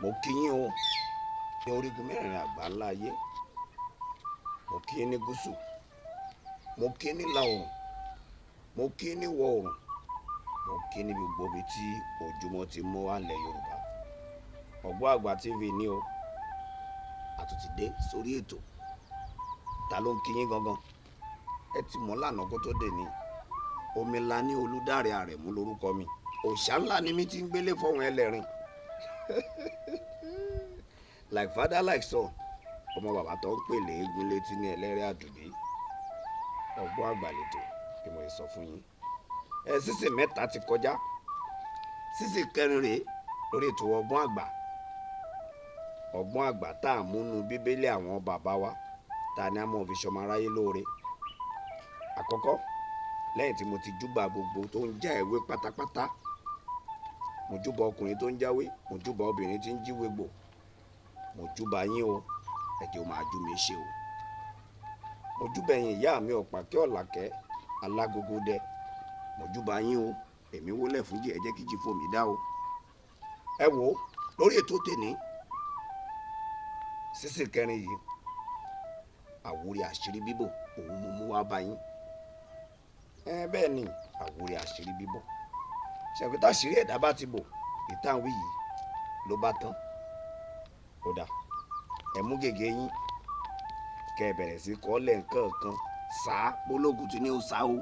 mo kí yín o ní orígun mẹ́rin àgbáńlá ayé. Mo kí yín ní gúúsù, mo kí yín ní ìlà oòrùn, mo kí yín ní ìwọ̀ oòrùn, mo kí yín ní gbogbo ibi tí ojúmọ́ ti mọ́ wá nílẹ̀ Yorùbá. Ọ̀gbọ́n Àgbà TV ní o, a tún ti dé sórí ètò. Ta ló ń kí yín gangan? Ẹ ti mọ̀ lánàá kó tó dé ní. Omilani Olúdáre Àrẹ̀mú lórúkọ mi. Òòṣà ńlá ni mi ti ń gbélé fọ́hùn ẹlẹ́rìn. Like father like son, ọmọ bàbá tó ń pèlè eégún létí ní ẹlẹ́rìí àdùbí. Ọ̀gbọ́n Àgbà lètò bí mo sọ fún yín. Sísì mẹ́ta ti kọjá, sísì kẹrin rèé lórí ètò Ọgbọ́n Àgbà. Ọgbọ́n Àgbà tá a múnú bíbélì àwọn bàbá wa, ta ni a mọ̀ fi ṣọmọ aráyé lóore. Àkọ́kọ́, lẹ́yìn tí mo ti júbà gbogbo tó ń já ewé pátápátá, mo júbà ọkùnrin tó ń jáwé, mo júbà obìnrin tí ń jíwé gbò, mo júbà yín o, ẹ jẹ́ ó máa jú mi ṣe o. Mo júbà ẹ̀yin ìyá mi Ọ̀pàkẹ́ Ọ̀làkẹ́ Alágogo dẹ, mo júbà yín o, èmi wólẹ̀ fún jẹ́ ẹ jẹ́ kí jí fò mí dá o. Ẹ wò ó lórí ètò tèmi, sísì kẹrin yìí, Àwúre àṣírí bíbò, òun mo mú wá bá yín. Bẹ́ẹ̀ ni, Àwúre àṣírí bíbò. Ṣèkútà àṣírí ẹ̀dá bá ti bò, ìtàn wí yìí ló bá tán. Ó dà, ẹ mú gègé yín kẹ ẹ bẹ̀rẹ̀ sí kọ́lẹ̀ nǹkan kan sáà pológun tí ní ó sá o.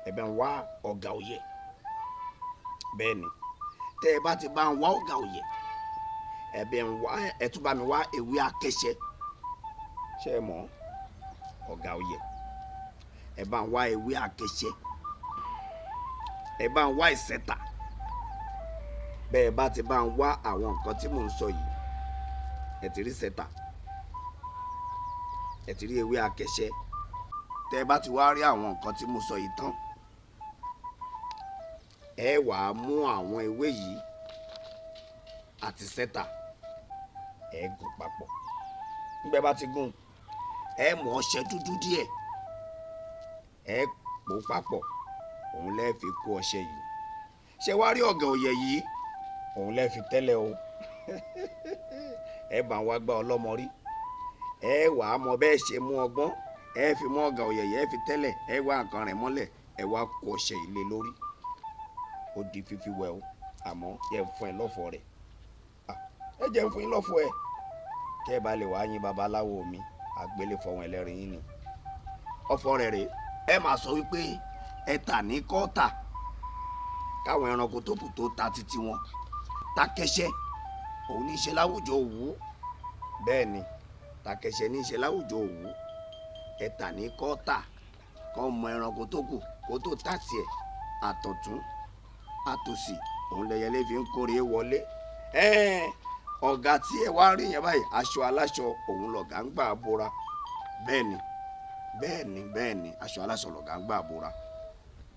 Ẹ bá ń wá ọ̀gá òye. Bẹ́ẹ̀ ni, tẹ́ ẹ bá ti bá ń wá ọ̀gá òye, ẹ tún bá mi wá ewé akẹ́ṣẹ́. Ṣé ẹ mọ̀ ọ̀gá òye? Ẹ bá ń wá ewé akẹ́ṣẹ́, ẹ bá ń wá ìṣẹ́ta. Bẹ́ẹ̀ bá ti bá ń wá àwọn nǹkan tí mò ń sọ yìí, ẹ ti rí ìṣẹ́ta, ẹ ti rí ewé akẹ́ṣẹ́. Tẹ́ ẹ bá ti wá rí àwọn nǹkan tí mo sọ yìí tán, ẹ wà á mú àwọn ewé yìí àti ìṣẹ́ta, ẹ gún papọ̀. Nígbà bá ti gún, ẹ mú ọṣẹ dúdú díẹ̀, ẹ pò papọ̀, òun lẹ́ fi kó ọṣẹ yìí. Ṣé wá rí ọ̀gá òye yìí, òun lẹ́ fi tẹ́lẹ̀ o. Ẹ bá wa gbá ọlọ́mọ rí, ẹ wà á mọ bẹ́ẹ̀ ṣe mú ọgbọ́n, ẹ fi mú ọ̀gá òye yìí, ẹ fi tẹ́lẹ̀, ẹ wá nǹkan rẹ̀ mọ́lẹ̀, ẹ wá kó ọṣẹ ilé lórí. Ó di fífi wẹ̀ o, àmọ́ yẹ ń fún ẹ lọ́fọ̀ rẹ̀. Ẹ jẹ́ ń fún yín lọ́fọ̀ ẹ, kẹ́ ẹ bá lè wá yín babaláwo mi, àgbélé fọ̀hún ẹlẹ́rìn yín ni. Ọ̀fọ̀ rẹ̀ rèé, ẹ máa sọ wípé ẹ tà ní kọ́ọ̀tà, káwọn ẹranko tó kù tó ta títí wọn. Takẹ́ṣẹ́ òun ní í ṣe láwùjọ Òwú. Bẹ́ẹ̀ ni, takẹ́ṣẹ́ ní í ṣe láwùjọ Òwú. Ẹ tà ní kọ́ọ̀tà, kọ́ mọ ẹranko tó kù kó tó tà tiẹ̀. Àtọ̀tún àtòsì òun lẹyẹlé fi ń kórè wọlé. Ọ̀gá tí ẹ wá rí yẹn báyìí, aṣọ aláṣọ òun lọ̀gá ń gbà bora. Bẹ́ẹ̀ ni, bẹ́ẹ̀ ni, bẹ́ẹ̀ ni, aṣọ aláṣọ lọ̀gá ń gbà bora.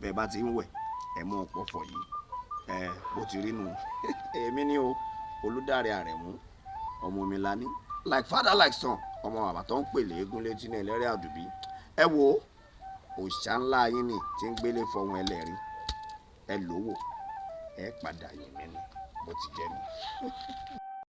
Bẹ́ẹ̀ bá ti ń wẹ̀, ẹ mú ọ̀pọ̀fọ̀ yìí. Bó ti rí nu. Èmi ni o, Olúdáre Àrẹ̀mú, ọmọ Omilani, like father like son, ọmọ bàbá tó ń pèlè eégún létí ní ẹlẹ́rìí àdùbí. Ẹ wo òòṣà ńlá yín ni tí ń gbélé fọ́hùn ẹlẹ́rìí. Ẹ lówó, ẹ padà yìn mí ni bó ti jẹ́ ni.